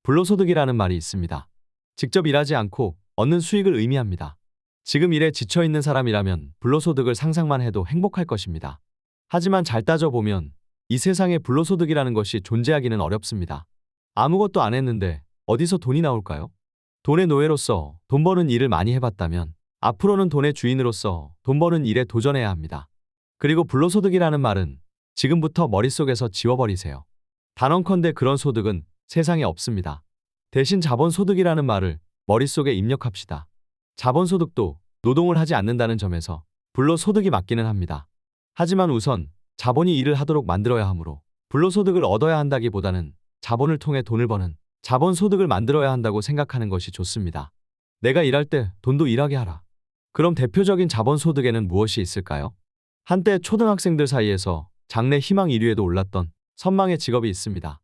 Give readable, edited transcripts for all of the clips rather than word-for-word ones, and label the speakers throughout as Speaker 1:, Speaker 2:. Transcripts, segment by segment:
Speaker 1: 불로소득이라는 말이 있습니다. 직접 일하지 않고 얻는 수익을 의미합니다. 지금 일에 지쳐있는 사람이라면 불로소득을 상상만 해도 행복할 것입니다. 하지만 잘 따져보면 이 세상에 불로소득이라는 것이 존재하기는 어렵습니다. 아무것도 안 했는데 어디서 돈이 나올까요? 돈의 노예로서 돈 버는 일을 많이 해봤다면 앞으로는 돈의 주인으로서 돈 버는 일에 도전해야 합니다. 그리고 불로소득이라는 말은 지금부터 머릿속에서 지워버리세요. 단언컨대 그런 소득은 세상에 없습니다. 대신 자본소득이라는 말을 머릿속에 입력합시다. 자본소득도 노동을 하지 않는다는 점에서 불로소득이 맞기는 합니다. 하지만 우선 자본이 일을 하도록 만들어야 하므로 불로소득을 얻어야 한다기보다는 자본을 통해 돈을 버는 자본소득을 만들어야 한다고 생각하는 것이 좋습니다. 내가 일할 때 돈도 일하게 하라. 그럼 대표적인 자본소득에는 무엇이 있을까요? 한때 초등학생들 사이에서 장래 희망 1위에도 올랐던 선망의 직업이 있습니다.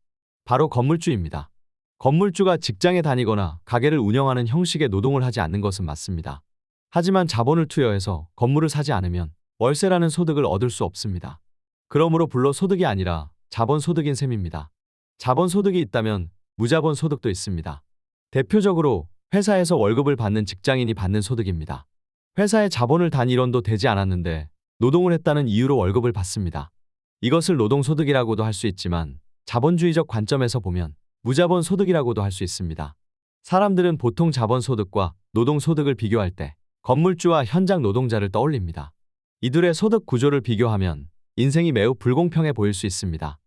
Speaker 1: 바로 건물주입니다. 건물주가 직장에 다니거나 가게를 운영하는 형식의 노동을 하지 않는 것은 맞습니다. 하지만 자본을 투여해서 건물을 사지 않으면 월세라는 소득을 얻을 수 없습니다. 그러므로 불로소득이 아니라 자본소득인 셈입니다. 자본소득이 있다면 무자본소득도 있습니다. 대표적으로 회사에서 월급을 받는 직장인이 받는 소득입니다. 회사에 자본을 단 1원도 되지 않았는데 노동을 했다는 이유로 월급을 받습니다. 이것을 노동소득이라고도 할 수 있지만 자본주의적 관점에서 보면 무자본소득이라고도 할 수 있습니다. 사람들은 보통 자본소득과 노동소득을 비교할 때 건물주와 현장 노동자를 떠올립니다. 이들의 소득 구조를 비교하면 인생이 매우 불공평해 보일 수 있습니다.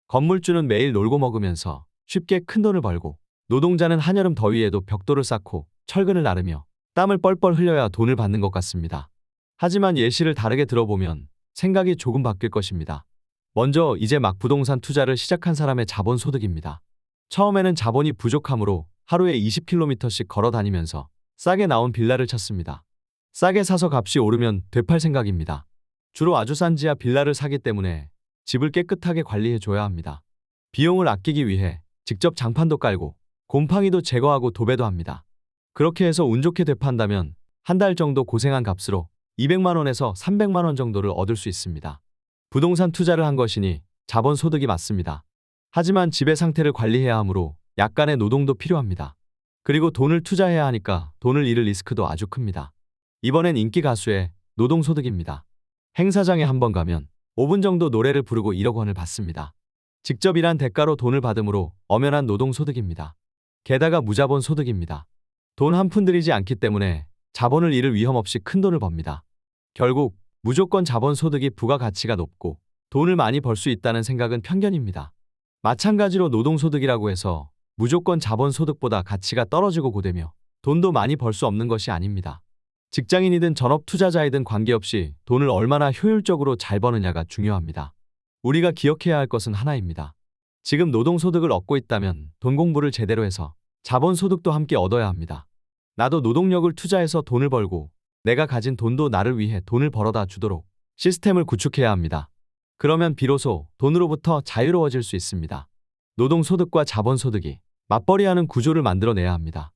Speaker 1: 건물주는 매일 놀고 먹으면서 쉽게 큰 돈을 벌고 노동자는 한여름 더위에도 벽돌을 쌓고 철근을 나르며 땀을 뻘뻘 흘려야 돈을 받는 것 같습니다. 하지만 예시를 다르게 들어보면 생각이 조금 바뀔 것입니다. 먼저 이제 막 부동산 투자를 시작한 사람의 자본소득입니다. 처음에는 자본이 부족하므로 하루에 20km씩 걸어 다니면서 싸게 나온 빌라를 찾습니다. 싸게 사서 값이 오르면 되팔 생각입니다. 주로 아주 싼 지하 빌라를 사기 때문에 집을 깨끗하게 관리해줘야 합니다. 비용을 아끼기 위해 직접 장판도 깔고 곰팡이도 제거하고 도배도 합니다. 그렇게 해서 운 좋게 되판다면 한 달 정도 고생한 값으로 200만 원에서 300만 원 정도를 얻을 수 있습니다. 부동산 투자를 한 것이니 자본소득이 맞습니다. 하지만 집의 상태를 관리해야 하므로 약간의 노동도 필요합니다. 그리고 돈을 투자해야 하니까 돈을 잃을 리스크도 아주 큽니다. 이번엔 인기 가수의 노동소득입니다. 행사장에 한번 가면 5분 정도 노래를 부르고 1억 원을 받습니다. 직접 일한 대가로 돈을 받음으로 엄연한 노동소득입니다. 게다가 무자본소득입니다. 돈 한 푼 들이지 않기 때문에 자본을 잃을 위험 없이 큰 돈을 법니다. 결국 무조건 자본소득이 부가가치가 높고 돈을 많이 벌 수 있다는 생각은 편견입니다. 마찬가지로 노동소득이라고 해서 무조건 자본소득보다 가치가 떨어지고 고되며 돈도 많이 벌 수 없는 것이 아닙니다. 직장인이든 전업투자자이든 관계없이 돈을 얼마나 효율적으로 잘 버느냐가 중요합니다. 우리가 기억해야 할 것은 하나입니다. 지금 노동소득을 얻고 있다면 돈 공부를 제대로 해서 자본소득도 함께 얻어야 합니다. 나도 노동력을 투자해서 돈을 벌고 내가 가진 돈도 나를 위해 돈을 벌어다 주도록 시스템을 구축해야 합니다. 그러면 비로소 돈으로부터 자유로워질 수 있습니다. 노동소득과 자본소득이 맞벌이하는 구조를 만들어내야 합니다.